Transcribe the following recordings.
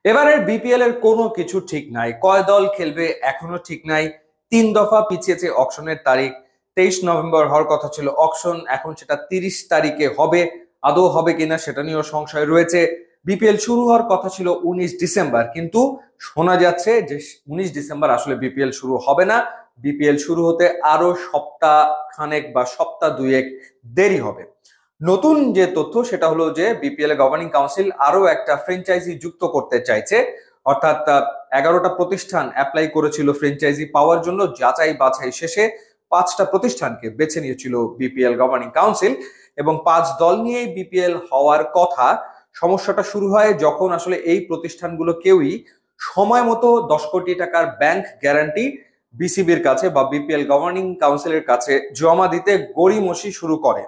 এবারের বিপিএল এর কোনো কিছু ঠিক নাই, কয় দল খেলবে এখনো ঠিক নাই। 3 দফা পিছিয়েছে অকশনের তারিখ। 23 নভেম্বর হওয়ার কথা ছিল অকশন, এখন সেটা 30 তারিখে হবে। আদৌ হবে কিনা সেটা নিয়েও সংশয় রয়েছে। বিপিএল শুরু হওয়ার কথা ছিল 19 ডিসেম্বর, কিন্তু শোনা যাচ্ছে যে 19 ডিসেম্বর আসলে বিপিএল শুরু হবে না। বিপিএল শুরু হতে আরো সপ্তাহ খানেক বা সপ্তাহ দুয়েক দেরি হবে। নতুন যে তথ্য সেটা হলো যে বিপিএল গভর্নিং কাউন্সিল আরো একটা ফ্র্যাঞ্চাইজি যুক্ত করতে চাইছে। অর্থাৎ 11টা প্রতিষ্ঠান অ্যাপ্লাই করেছিল ফ্র্যাঞ্চাইজি পাওয়ার জন্য। যাচাই বাছাই শেষে 5টা প্রতিষ্ঠানকে বেছে নিয়েছিল বিপিএল গভর্নিং কাউন্সিল, এবং 5 দল নিয়েই বিপিএল হওয়ার কথা। সমস্যাটা শুরু হয় যখন আসলে এই প্রতিষ্ঠানগুলো কেউই সময় মতো 10 কোটি টাকার ব্যাংক গ্যারান্টি বিসিবির কাছে বা বিপিএল গভর্নিং কাউন্সিলের কাছে জমা দিতে গড়িমসি শুরু করে।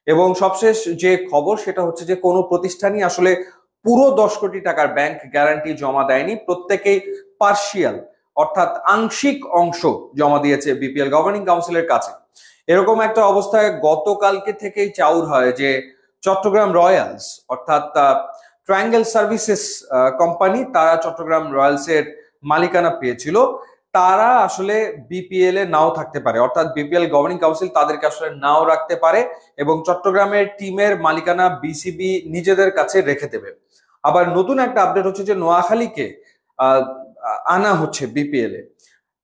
এবং সবশেষ যে খবর সেটা হচ্ছে যে কোনো প্রতিষ্ঠানই আসলে পুরো 10 কোটি টাকার ব্যাংক গ্যারান্টি জমা দেয়নি, প্রত্যেকেই পার্শিয়াল অর্থাৎ আংশিক অংশ জমা দিয়েছে বিপিএল গভর্নিং কাউন্সিলের কাছে। এরকম একটা অবস্থায় গতকালকে থেকেই চাউর হয় যে চট্টগ্রাম রয়্যালস অর্থাৎ ট্রায়াঙ্গেল সার্ভিসেস কোম্পানি, তারা চট্টগ্রাম রয়্যালস এর মালিকানা পেয়েছিল। তারা আসলে বিপিএল এ নাও থাকতে পারে, অর্থাৎ বিপিএল গভর্নিং কাউন্সিল তাদেরকে আসলে নাও রাখতে পারে এবং চট্টগ্রামের টিমের মালিকানা বিসিবি নিজেদের কাছে রেখে দেবে। আবার নতুন একটা আপডেট হচ্ছে যে নোয়াখালীকে আনা হচ্ছে বিপিএল এ।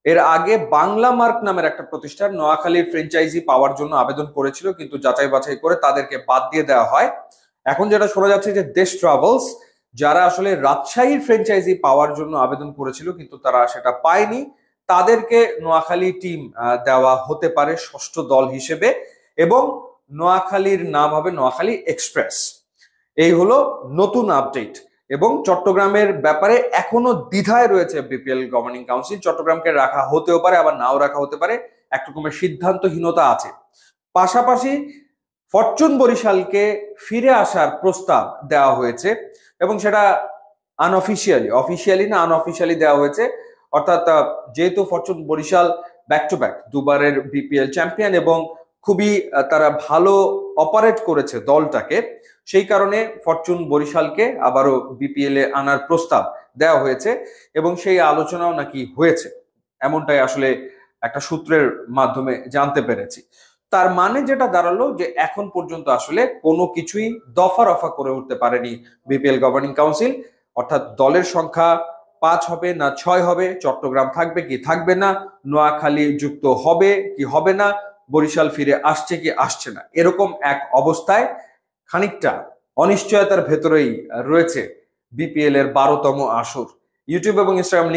এর আগে বাংলা মার্ক নামের একটা প্রতিষ্ঠান নোয়াখালীর ফ্র্যাঞ্চাইজি পাওয়ার জন্য আবেদন করেছিল, কিন্তু যাচাই বাছাই করে তাদেরকে বাদ দিয়ে দেওয়া হয়। এখন যেটা শোনা যাচ্ছে যে দেশ ট্রাভেলস, যারা আসলে রাজশাহীর ফ্র্যাঞ্চাইজি পাওয়ার জন্য আবেদন করেছিল কিন্তু তারা সেটা পায়নি, তাদেরকে নোয়াখালী টিম দেওয়া হতে পারে ষষ্ঠ দল হিসেবে, এবং নোয়াখালীর নাম হবে নোয়াখালী এক্সপ্রেস। এই হলো নতুন আপডেট। এবং চট্টগ্রামের ব্যাপারে এখনো দ্বিধায় রয়েছে বিপিএল গভর্নিং কাউন্সিল। চট্টগ্রামকে রাখা হতেও পারে, আবার নাও রাখা হতে পারে, এক রকমের সিদ্ধান্তহীনতা আছে। পাশাপাশি ফরচুন বরিশালকে ফিরে আসার প্রস্তাব দেওয়া হয়েছে, এবং সেটা আনঅফিসিয়ালি, অফিসিয়ালি না আনঅফিসিয়ালি দেওয়া হয়েছে। অর্থাৎ যেহেতু Fortune Barishal back to back দুবারের বিপিএল চ্যাম্পিয়ন এবং খুবই তারা ভালো অপারেট করেছে দলটাকে, সেই কারণে ফরচুন বরিশালকে আবারও বিপিএল এ আনার প্রস্তাব দেওয়া হয়েছে এবং সেই আলোচনাও নাকি হয়েছে, এমনটাই আসলে একটা সূত্রের মাধ্যমে জানতে পেরেছি। তার মানে যেটা দাঁড়ালো যে এখন পর্যন্ত আসলে কোনো কিছুই দফা রফা করে উঠতে পারেনি বিপিএল গভর্নিং কাউন্সিল। অর্থাৎ দলের সংখ্যা 5 হবে না 6 হবে, চট্টগ্রাম থাকবে কি থাকবে না, নোয়াখালী যুক্ত হবে কি হবে না, বরিশাল ফিরে আসছে কি আসছে না, এরকম এক অবস্থায় খানিকটা অনিশ্চয়তার ভেতরেই রয়েছে বিপিএল এর 12তম আসর। ইউটিউব এবং ইনস্টাগ্রাম